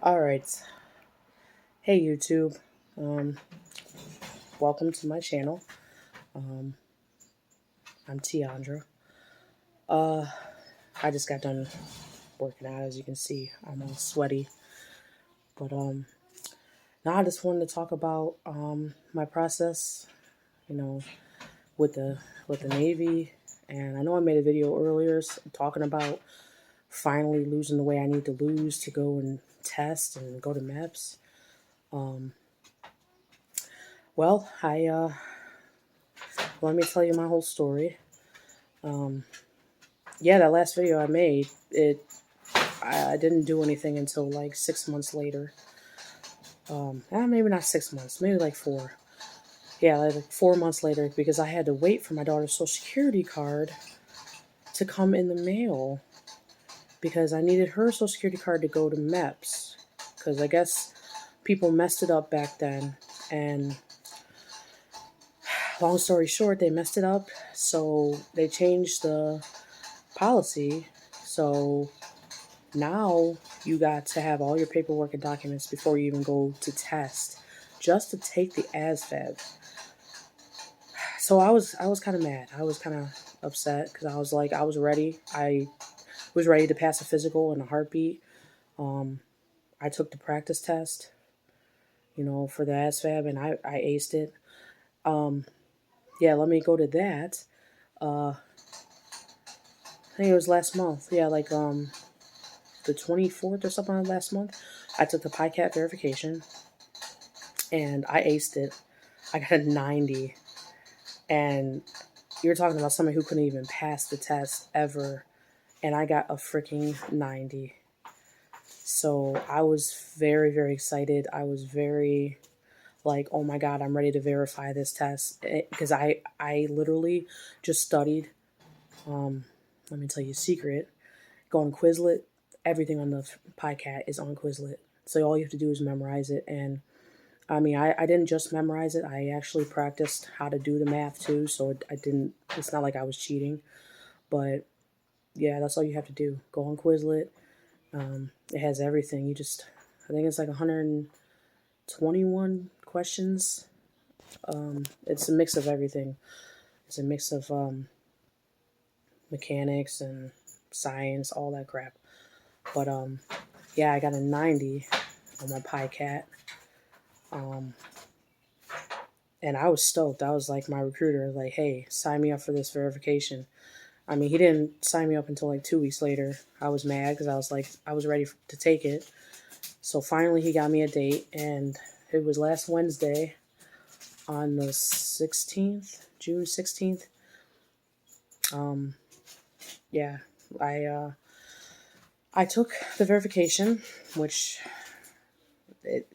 All right. Hey YouTube. Um, Welcome to my channel. Um, I'm Tiandra. Uh, I just got done working out, as you can see. I'm all sweaty. But now I just wanted to talk about my process, you know, with the Navy. And I know I made a video earlier talking about finally losing the weight I need to lose to go and test and go to MEPS. Um, well, let me tell you my whole story. Yeah, that last video I made, I didn't do anything until like 6 months later. Maybe not 6 months, maybe like four. Yeah, like 4 months later, because I had to wait for my daughter's social security card to come in the mail because I needed her social security card to go to MEPS. Because I guess people messed it up back then, and long story short, they messed it up, so they changed the policy. So now you got to have all your paperwork and documents before you even go to test, just to take the ASVAB. So I was kind of mad. I was kind of upset because I was like, I was ready. I was ready to pass a physical in a heartbeat. I took the practice test, for the ASVAB, and I aced it. Yeah, let me go to that. I think it was last month. Yeah, like the 24th or something like last month. I took the PICAT verification, and I aced it. I got a 90. And you're talking about somebody who couldn't even pass the test ever. And I got a freaking 90. So I was very, very excited. I was very like, oh my God, I'm ready to verify this test. Because I literally just studied. Let me tell you a secret. Go on Quizlet. Everything on the PICAT is on Quizlet. So all you have to do is memorize it. And I mean, I didn't just memorize it. I actually practiced how to do the math too. So it's not like I was cheating. But yeah, that's all you have to do. Go on Quizlet. It has everything. I think it's like 121 questions. It's a mix of everything. It's a mix of mechanics and science, all that crap. But yeah, I got a 90 on my PICAT. And I was stoked. I was like, my recruiter, like, hey, sign me up for this verification. I mean, he didn't sign me up until like 2 weeks later. I was mad because I was like, I was ready to take it. So finally, he got me a date, and it was last Wednesday on the 16th, June 16th. Yeah, I took the verification, which it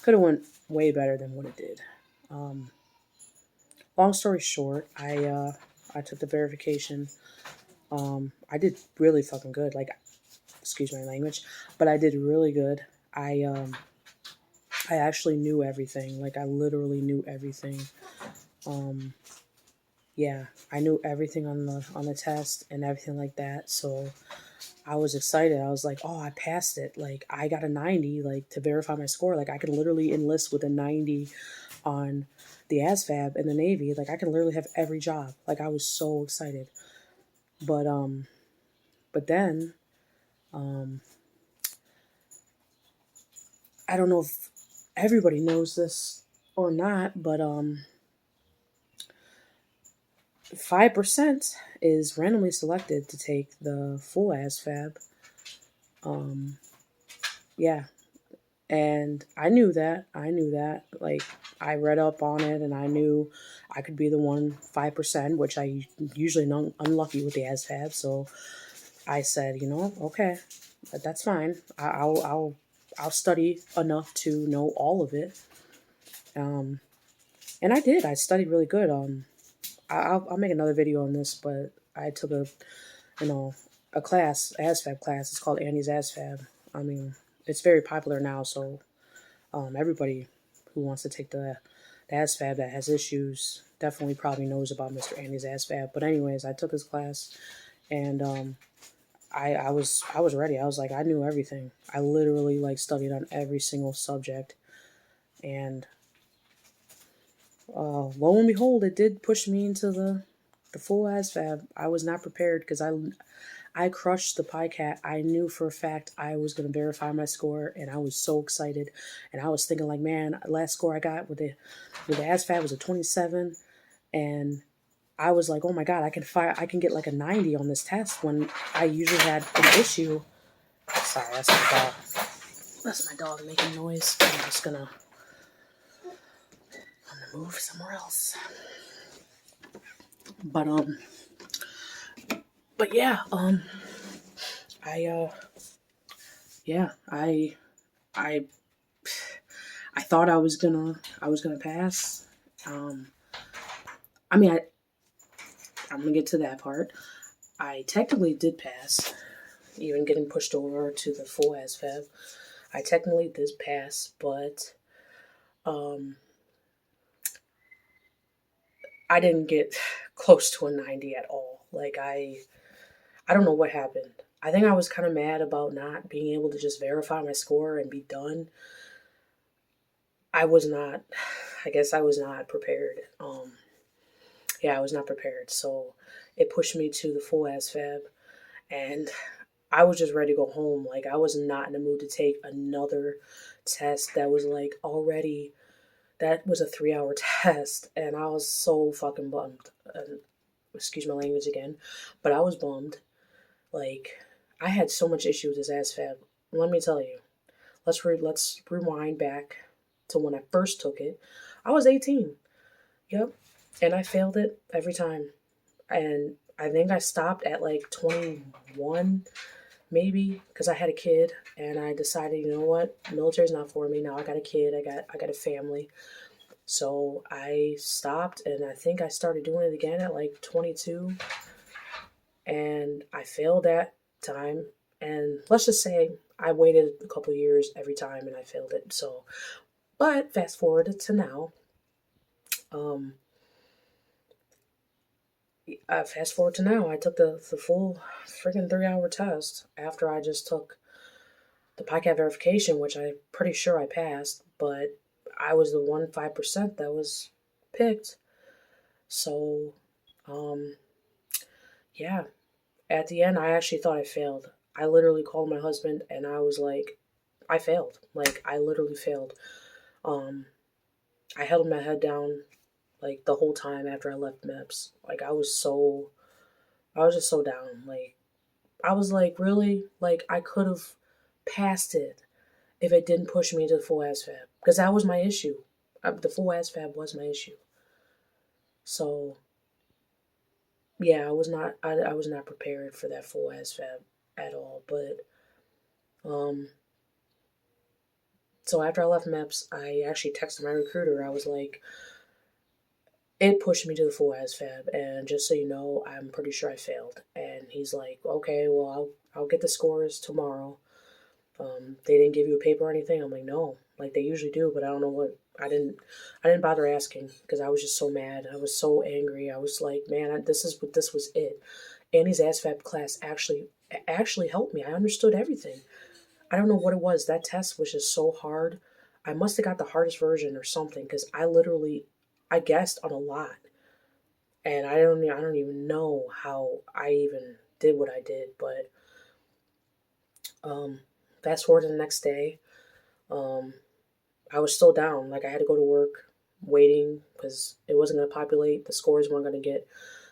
could have went way better than what it did. Long story short, I took the verification. I did really fucking good. Like, excuse my language, but I did really good. I actually knew everything. Like, I literally knew everything. Yeah, I knew everything on the test and everything like that. So I was excited. I was like, oh, I passed it. Like, I got a 90. Like, to verify my score. Like, I could literally enlist with a 90 on the ASVAB in the Navy. Like, I can literally have every job. Like, I was so excited. But then I don't know if everybody knows this or not, but 5% is randomly selected to take the full ASVAB. Yeah, and I knew that. I knew that. Like, I read up on it, and I knew I could be the 5%, which I usually unlucky with the ASVAB. So I said, okay, that's fine. I'll study enough to know all of it. And I did. I studied really good. I'll make another video on this, but I took a class, ASVAB class. It's called Andy's ASVAB. I mean, it's very popular now, so everybody who wants to take the ASVAB that has issues definitely probably knows about Mr. Andy's ASVAB. But anyways, I took his class, and I was ready. I was like, I knew everything. I literally like studied on every single subject, and lo and behold, it did push me into the full ASVAB. I was not prepared because I crushed the PyCat. I knew for a fact I was going to verify my score, and I was so excited. And I was thinking, like, man, last score I got with the ASVAB was a 27, and I was like, oh my god, I can get like a 90 on this test when I usually had an issue. Sorry, that's my dog. That's my dog making noise. I'm gonna move somewhere else. But yeah, I yeah, I I thought I was gonna pass. Um, I mean, I'm gonna get to that part. I technically did pass, even getting pushed over to the full ASVAB. I technically did pass, but um, I didn't get close to a 90 at all. Like I don't know what happened. I think I was kind of mad about not being able to just verify my score and be done. I was not. I guess I was not prepared. Yeah, I was not prepared. So it pushed me to the full ASVAB, and I was just ready to go home. Like I was not in the mood to take another test that was like already. That was a 3 hour test, and I was so fucking bummed. Excuse my language again, but I was bummed. Like I had so much issue with this ASVAB. Let me tell you. Let's rewind back to when I first took it. I was 18. Yep, and I failed it every time. And I think I stopped at like 21, maybe, because I had a kid, and I decided, you know what, military's not for me now. I got a kid. I got a family. So I stopped, and I think I started doing it again at like 22, and I failed that time. And let's just say I waited a couple years every time, and I failed it. So, but fast forward to now. Um, Fast forward to now, I took the full freaking 3 hour test after I just took the PICAT verification, which I'm pretty sure I passed, but I was the 5% that was picked. So, um, yeah, at the end, I actually thought I failed. I literally called my husband and I was like, I failed. Like, I literally failed. Um, I held my head down like the whole time after I left MEPS. Like, I was just so down. Like, I was like, really? Like, I could have passed it if it didn't push me to the full ASVAB. Because that was my issue. The full ASVAB was my issue. So, yeah, I was not prepared for that full ASVAB at all. But, um, so after I left MEPS, I actually texted my recruiter. I was like, it pushed me to the full ASVAB, and just so you know, I'm pretty sure I failed. And he's like, okay, well, I'll get the scores tomorrow. They didn't give you a paper or anything. I'm like, no, like they usually do, but I don't know what. I didn't bother asking because I was just so mad. I was so angry. I was like, man, this was it. Annie's ASVAB class actually helped me. I understood everything. I don't know what it was. That test was just so hard. I must have got the hardest version or something because I guessed on a lot, and I don't even know how I even did what I did. But um, fast forward to the next day, um, I was still down. Like I had to go to work, waiting because it wasn't going to populate. The scores weren't going to get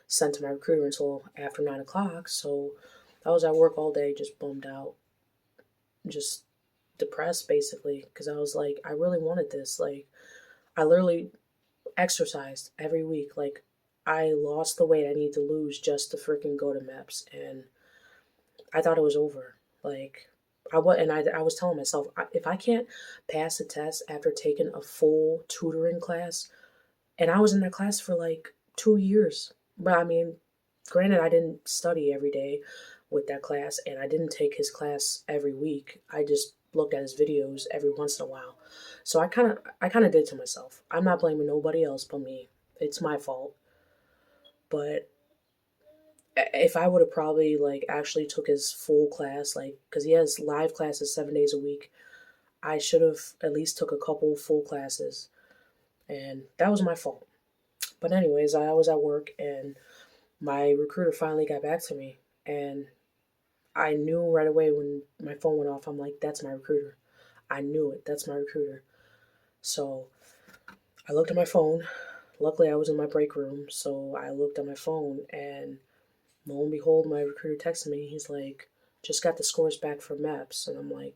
sent to my recruiter until after 9 o'clock. So I was at work all day, just bummed out, just depressed basically because I was like, I really wanted this. Like I literally exercised every week. Like I lost the weight I need to lose just to freaking go to MEPS, and I thought it was over. Like I was telling myself, if I can't pass a test after taking a full tutoring class, and I was in that class for like 2 years. But I mean, granted, I didn't study every day with that class, and I didn't take his class every week. I just looked at his videos every once in a while. So I kind of did to myself. I'm not blaming nobody else but me. It's my fault. But if I would have probably like actually took his full class, like, because he has live classes 7 days a week, I should have at least took a couple full classes, and that was my fault. But anyways, I was at work, and my recruiter finally got back to me, and I knew right away when my phone went off. I'm like, that's my recruiter. I knew it. That's my recruiter. So I looked at my phone. Luckily, I was in my break room, so I looked at my phone, and lo and behold, my recruiter texted me. He's like, just got the scores back from MAPS. And I'm like,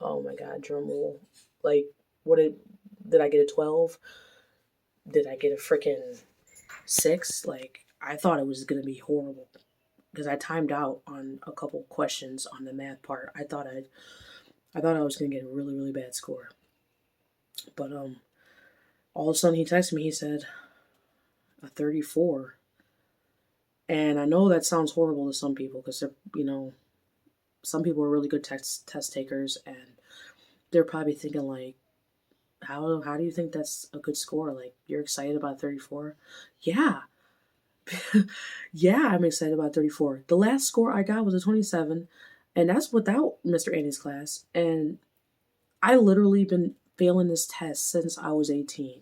oh my God, drum roll. Like, what did I get a 12? Did I get a freaking 6? Like, I thought it was going to be horrible because I timed out on a couple questions on the math part. I thought I was going to get a really, really bad score. But all of a sudden he texted me, he said, a 34. And I know that sounds horrible to some people because they're, some people are really good test takers, and they're probably thinking like, how do you think that's a good score? Like, you're excited about 34? Yeah. Yeah, I'm excited about 34. The last score I got was a 27, and that's without Mr. Andy's class. And I literally been failing this test since I was 18,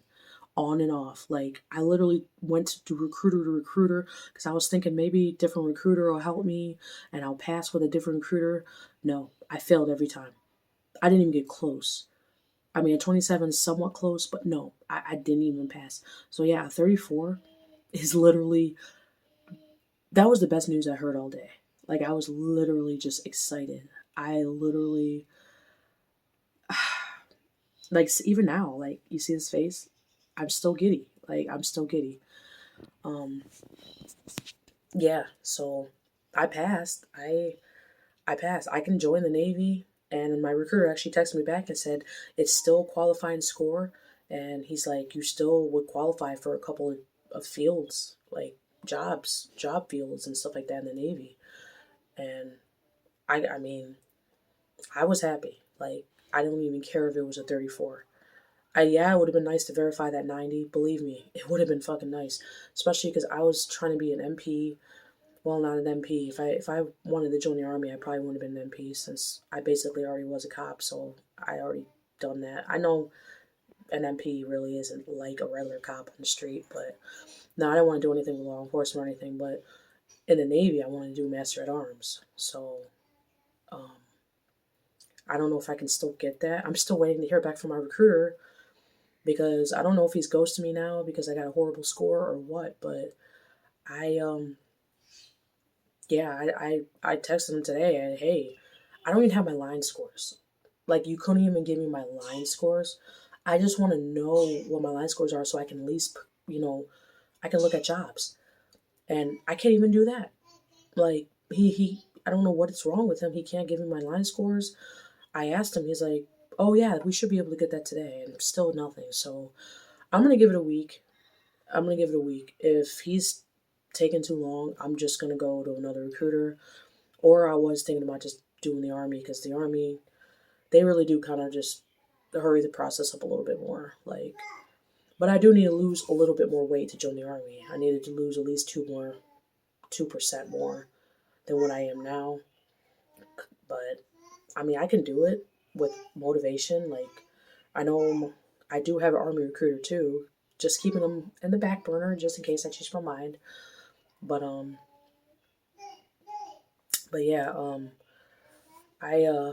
on and off. Like, I literally went to recruiter because I was thinking maybe a different recruiter will help me and I'll pass with a different recruiter. No, I failed every time. I didn't even get close. I mean, a 27 is somewhat close, but no, I didn't even pass. So yeah, 34 is literally, that was the best news I heard all day. Like, I was literally just excited. I literally, like, even now, like, you see his face, I'm still giddy. Like, I'm still giddy. Um, yeah, so I passed. I passed. I can join the Navy. And my recruiter actually texted me back and said, it's still qualifying score. And he's like, you still would qualify for a couple of fields, like job fields and stuff like that in the Navy. And I mean, I was happy. Like, I don't even care if it was a 34. Yeah, it would have been nice to verify that 90. Believe me, it would have been fucking nice. Especially because I was trying to be an MP. Well, not an MP. If I wanted to join the army, I probably wouldn't have been an MP since I basically already was a cop, so I already done that. I know an MP really isn't like a regular cop on the street, but no, I didn't want to do anything with law enforcement or anything. But in the Navy, I wanted to do Master at Arms, so um, I don't know if I can still get that. I'm still waiting to hear back from my recruiter because I don't know if he's ghosting me now because I got a horrible score or what. But I yeah, I texted him today and hey, I don't even have my line scores. Like, you couldn't even give me my line scores. I just want to know what my line scores are so I can at least, I can look at jobs. And I can't even do that. Like, I don't know what's wrong with him. He can't give me my line scores. I asked him, he's like, oh yeah, we should be able to get that today. And still nothing. So I'm going to give it a week. I'm going to give it a week. If he's taking too long, I'm just going to go to another recruiter. Or I was thinking about just doing the army because the army, they really do kind of just hurry the process up a little bit more. Like, but I do need to lose a little bit more weight to join the army. I needed to lose at least 2% more than what I am now. But I mean, I can do it with motivation. Like, I know I do have an army recruiter too, just keeping them in the back burner just in case I change my mind. But but yeah, I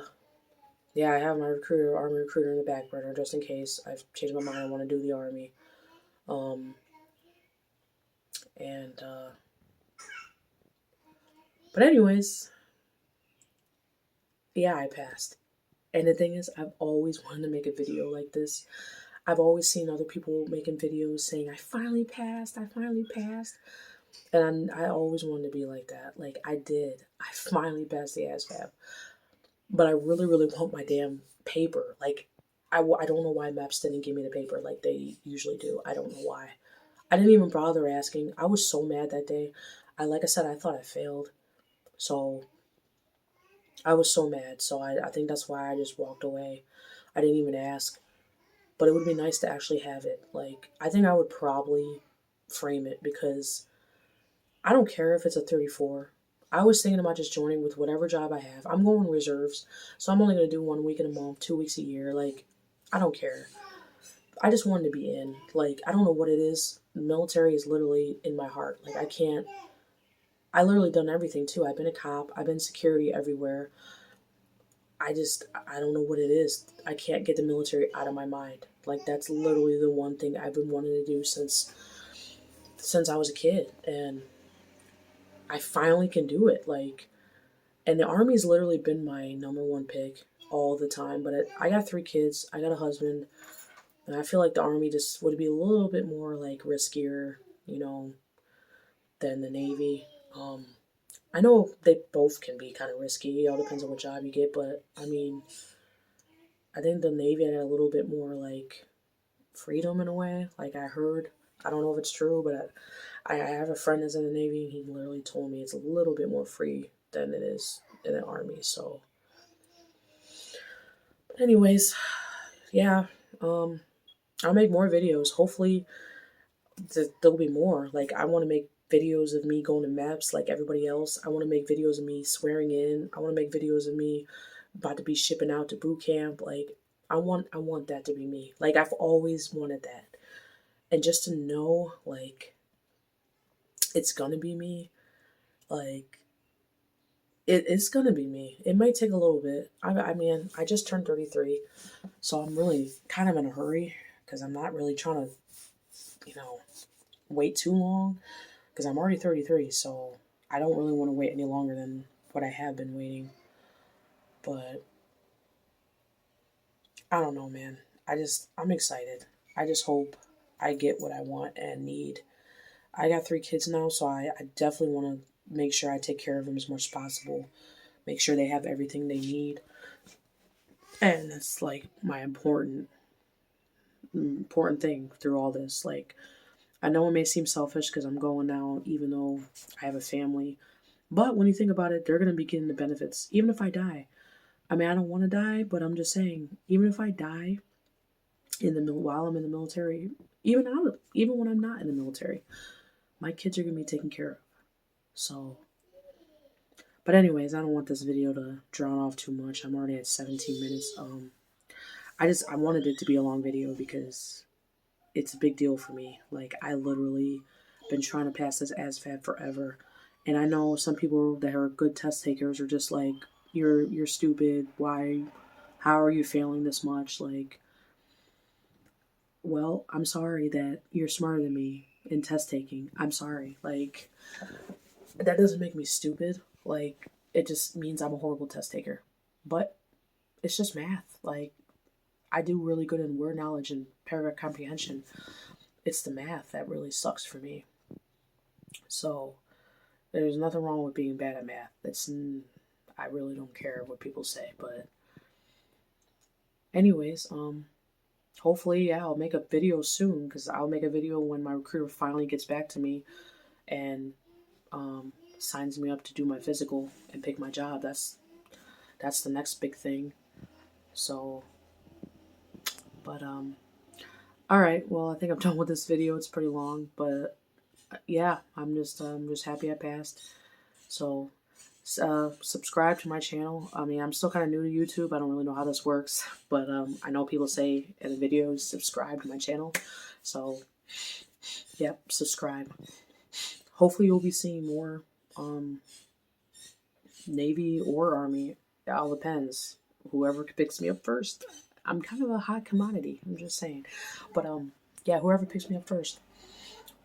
yeah, I have my army recruiter in the back burner just in case I've changed my mind. I want to do the army. Um, and but anyways, yeah, I passed. And the thing is, I've always wanted to make a video like this. I've always seen other people making videos saying, I finally passed, I finally passed. And I always wanted to be like that. Like, I did. I finally passed the ASVAB. But I really, really want my damn paper. Like, I don't know why MAPS didn't give me the paper like they usually do. I don't know why. I didn't even bother asking. I was so mad that day. Like I said, I thought I failed. So I was so mad. So I think that's why I just walked away. I didn't even ask. But it would be nice to actually have it. Like, I think I would probably frame it because I don't care if it's a 34. I was thinking about just joining with whatever job I have. I'm going reserves, so I'm only going to do 1 week in a month, 2 weeks a year. Like, I don't care. I just wanted to be in. Like, I don't know what it is. The military is literally in my heart. Like, I can't. I literally done everything too. I've been a cop. I've been security everywhere. I don't know what it is. I can't get the military out of my mind. Like, that's literally the one thing I've been wanting to do since I was a kid, and I finally can do it. Like, and the army's literally been my number one pick all the time. But I got 3 kids. I got a husband, and I feel like the army just would be a little bit more like riskier, you know, than the Navy. Um, I know they both can be kind of risky. It all depends on what job you get, but I mean, I think the Navy had a little bit more like freedom in a way. Like, I heard, I don't know if it's true, but I have a friend that's in the Navy, and he literally told me it's a little bit more free than it is in the Army. So, but anyways, yeah, I'll make more videos. Hopefully, there'll be more. Like, I want to make videos of me going to MEPS like everybody else. I want to make videos of me swearing in. I want to make videos of me about to be shipping out to boot camp. Like, I want that to be me. Like, I've always wanted that. And just to know, like, it's gonna be me, like, it's gonna be me. It might take a little bit. I mean, I just turned 33, so I'm really kind of in a hurry because I'm not really trying to, you know, wait too long because I'm already 33, so I don't really want to wait any longer than what I have been waiting. But I don't know, man. I'm excited. I just hope I get what I want and need. I got 3 kids now, so I definitely want to make sure I take care of them as much as possible. Make sure they have everything they need. And it's like my important thing through all this. Like, I know it may seem selfish because I'm going now, even though I have a family. But when you think about it, they're going to be getting the benefits, even if I die. I mean, I don't want to die, but I'm just saying, even if I die while I'm in the military, even when I'm not in the military, my kids are going to be taken care of. So, but anyways, I don't want this video to drown off too much. I'm already at 17 minutes. I wanted it to be a long video because it's a big deal for me. Like, I literally been trying to pass this ASVAB forever, and I know some people that are good test takers are just like, you're stupid. Why? How are you failing this much? Like, well, I'm sorry that you're smarter than me in test taking. I'm sorry. Like, that doesn't make me stupid. Like, it just means I'm a horrible test taker. But it's just math. Like, I do really good in word knowledge and paragraph comprehension. It's the math that really sucks for me. So, there's nothing wrong with being bad at math. I really don't care what people say. But anyways, hopefully, yeah, I'll make a video soon because I'll make a video when my recruiter finally gets back to me and signs me up to do my physical and pick my job. That's the next big thing. So, but all right. Well, I think I'm done with this video. It's pretty long, but yeah, I'm just happy I passed. So, subscribe to my channel. I mean, I'm still kind of new to YouTube. I don't really know how this works, but I know people say in the videos, subscribe to my channel. So, yep, subscribe. Hopefully, you'll be seeing more Navy or Army. It all depends. Whoever picks me up first. I'm kind of a hot commodity. I'm just saying. But yeah, whoever picks me up first.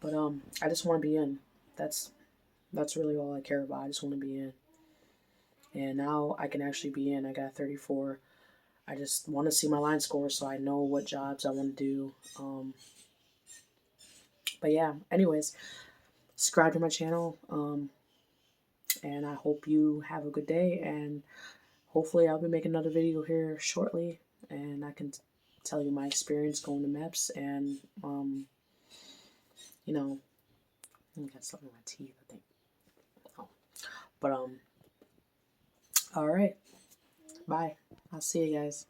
But I just want to be in. That's really all I care about. I just want to be in. And now I can actually be in. I got 34. I just want to see my line score so I know what jobs I want to do. But yeah, anyways, subscribe to my channel. And I hope you have a good day. And hopefully I'll be making another video here shortly. And I can tell you my experience going to MEPS. And, you know, I got something in my teeth, I think. Oh. But, all right. Bye. I'll see you guys.